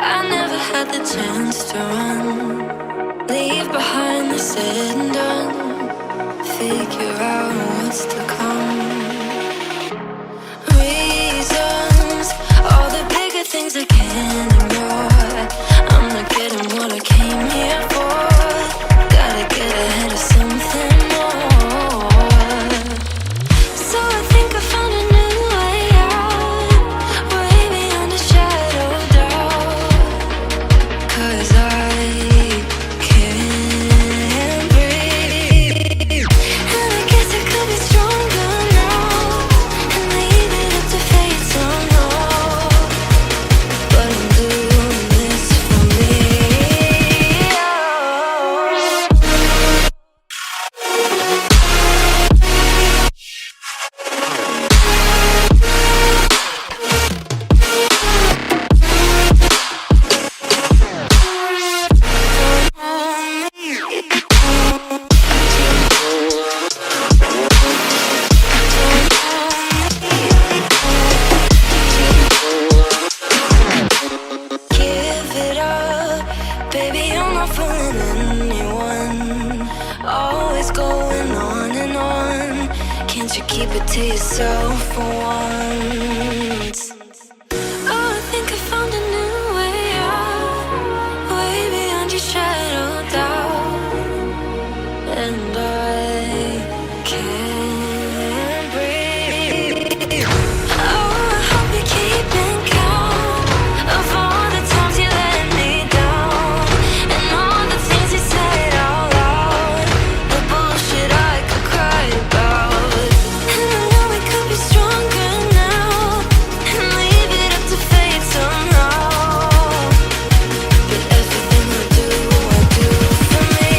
I never had the chance to run, leave behind the said and done, figure out what's to come. Reasons, all the bigger things I can't ignore. I'm not getting what I came here for. Gotta get ahead of something more. So I think I found a new way out, way beyond a shadow of doubt. 'Cause I can't breathe, and I guess I could be stronger now and leave it up to fate somehow. But I'm doing this for me. Give it up, baby, I'm not fooling anyone. Always going on and on. Can't you keep it to yourself for once? Oh, I think I found a new way out, way beyond your shadow of doubt. And I can't breathe. Oh, I hope you're keeping count of all the times you let me down, and all the things you said out loud, the bullshit I could cry about. And I know we could be stronger now and leave it up to fate somehow. But everything I do for me.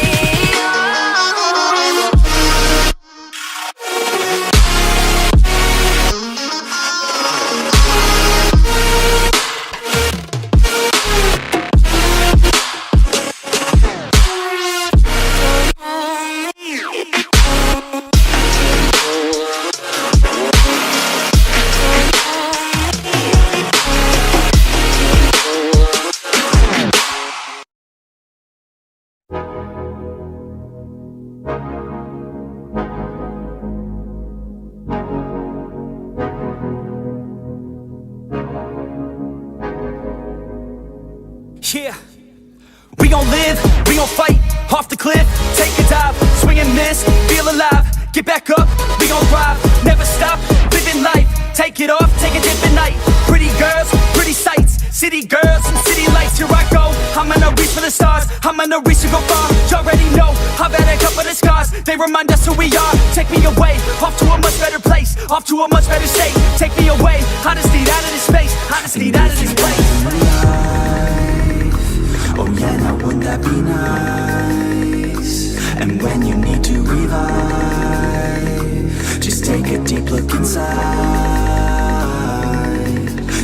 Yeah, we gon' live, we gon' fight, off the cliff, take a dive, swing and miss, feel alive, get back up, we gon' thrive, never stop, living life, take it off, take a dip at night, pretty girls, pretty sights, city girls and city lights, here I go, I'm gonna reach for the stars, I'm gonna reach to go far, you already know, I've had a couple of scars, they remind us who we are, take me away, off to a much better place, off to a much better state, take me away, I just need out of this space, I just need out of this place. Oh yeah, now wouldn't that be nice? And when you need to revive, just take a deep look inside.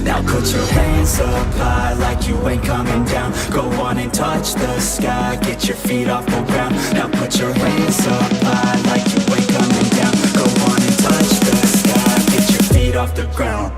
Now put your hands up high like you ain't coming down. Go on and touch the sky, get your feet off the ground. Now put your hands up high like you ain't coming down. Go on and touch the sky, get your feet off the ground.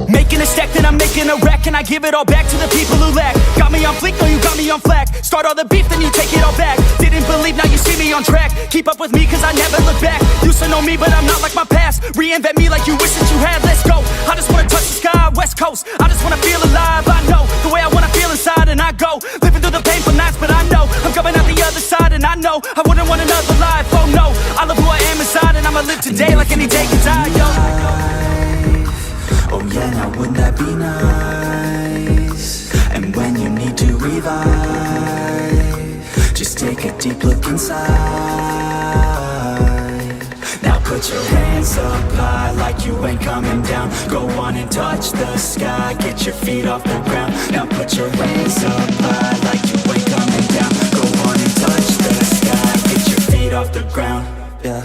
Making a stack, then I'm making a rack, and I give it all back to the people who lack. Got me on fleek, no you got me on flack. Start all the beef, then you take it all back. Didn't believe, now you see me on track. Keep up with me, cause I never look back. Used to know me, but I'm not like my past. Reinvent me like you wish that you had, let's go. I just wanna touch the sky, west coast. I just wanna feel alive, I know the way I wanna feel inside, and I go living through the painful nights, but I know I'm coming out the other side, and I know I wouldn't want another life, oh no. I love who I am inside, and I'ma live today like any day can die, yo. Oh yeah, now wouldn't that be nice? And when you need to revive, just take a deep look inside. Now put your hands up high like you ain't coming down. Go on and touch the sky, get your feet off the ground. Now put your hands up high like you ain't coming down. Go on and touch the sky, get your feet off the ground. Yeah.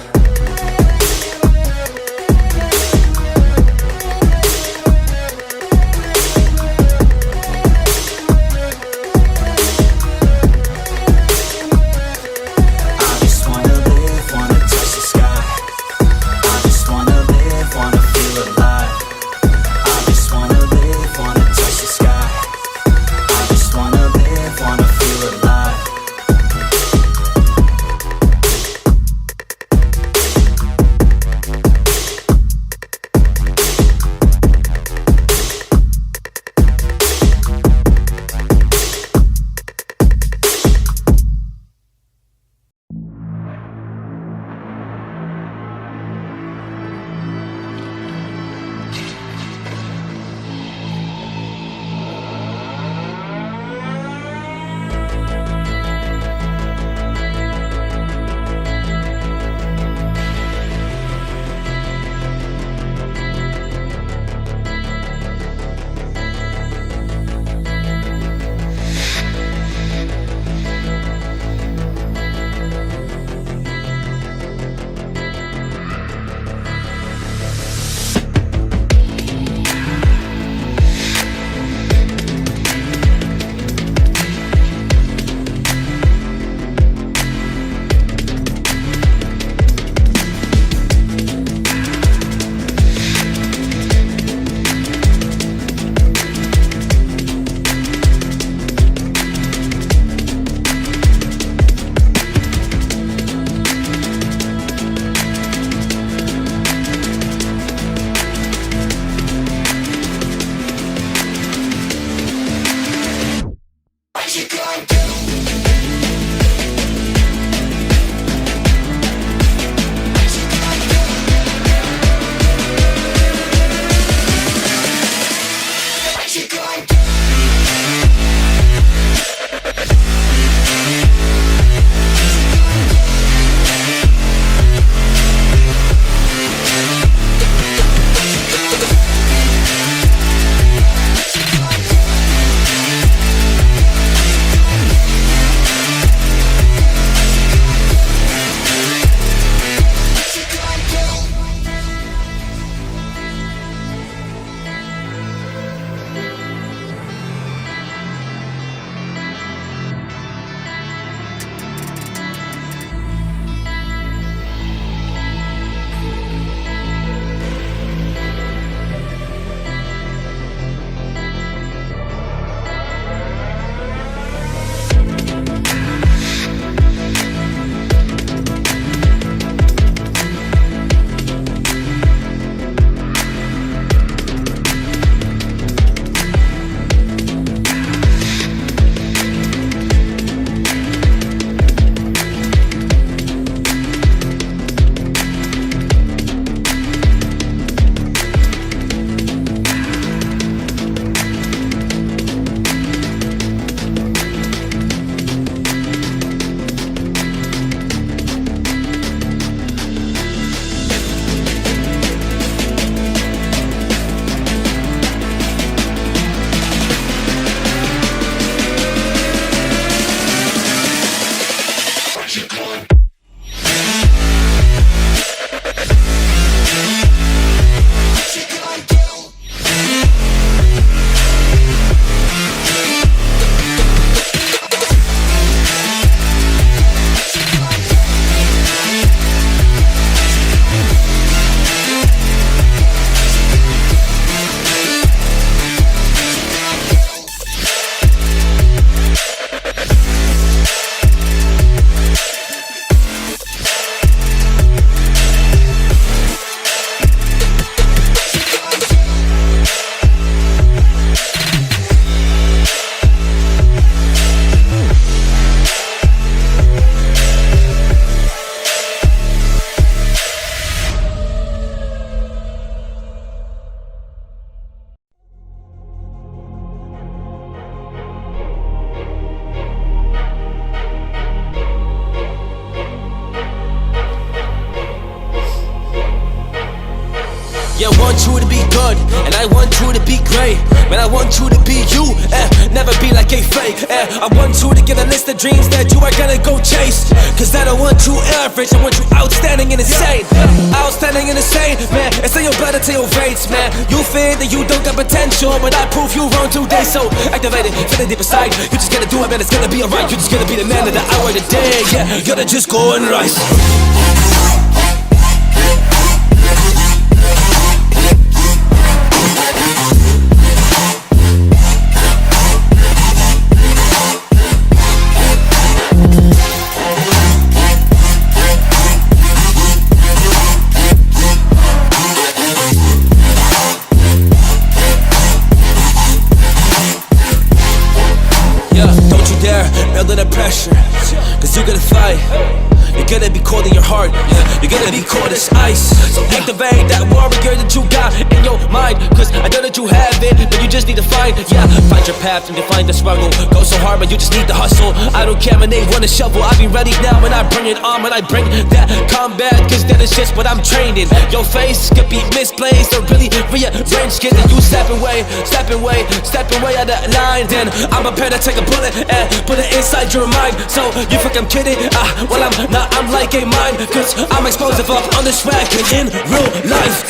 good, and I want you to be great. Man, I want you to be you, never be like a fake. I want you to get a list of dreams that you are gonna go chase. Cause I don't want you average, I want you outstanding and insane. Outstanding and insane, man. It's in your blood, it's in your veins, man. You think that you don't got potential, but I prove you wrong today. So activate it, feel it deep inside. You just gotta do it, man, it's gonna be alright. You just gotta be the man of the hour today, yeah. You gotta just go and rise. Don't you dare build under pressure, cause you gotta fight. You're gonna be cold in your heart, you're gonna be cold as ice. So activate that warrior that you got in your mind, cause I know that you have it, but you just need to find your path and define the struggle. Go so hard, but you just need to hustle. I don't care when they wanna shovel, I be ready now when I bring it on. When I bring that combat, cause that is just what I'm trained in. Your face could be misplaced or really rearranged. Kid, you stepping away out that line. Then I'm prepared to take a bullet and put it inside your mind. So you fucking kidding? Well I'm not, I'm like a mine, cause I'm explosive up on this track and in real life.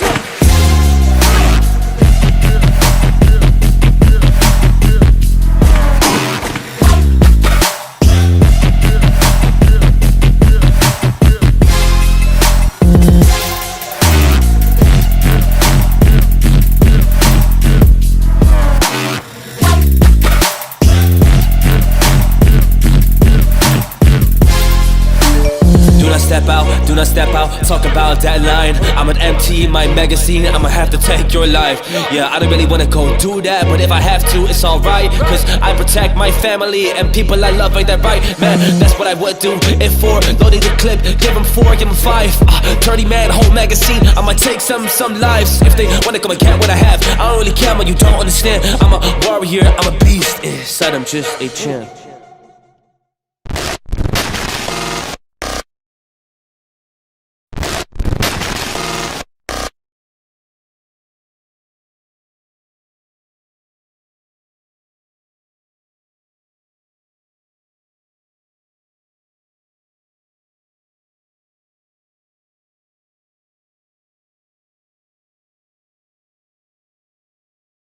Do not step out, talk about that line. I'm an empty in my magazine, I'ma have to take your life. Yeah, I don't really wanna go do that, but if I have to, it's alright. Cause I protect my family and people I love, ain't that right? Man, that's what I would do if for loading the clip. Give them 4, give them 5, 30 man, whole magazine. I'ma take some lives. If they wanna come and get what I have, I don't really care, but you don't understand. I'm a warrior, I'm a beast. Inside I'm just a champ.